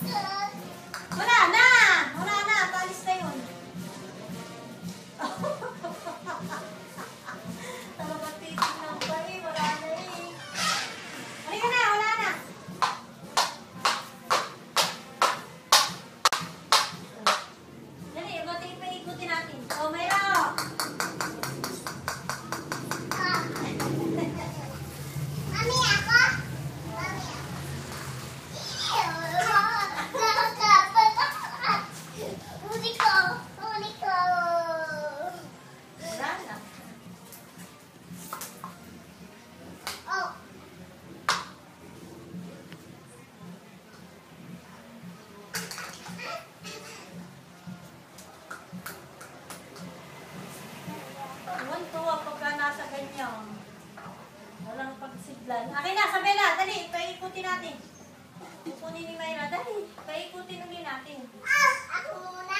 Wala na! Wala na! Palis na yun. Talaga titignan pa eh. Wala na eh. Halika na! Wala na! Dali, ikutin natin. O, mayroon! Mami, ako? Huli ko. Wala na. Oh. Tuwan-tuwa pagka nasa ganyan. Walang pagsidlan. Akin na, sabi na. Dali, paikutin natin. Kukunin ni Mayra. Dali, paikutin ulit natin. Ako muna.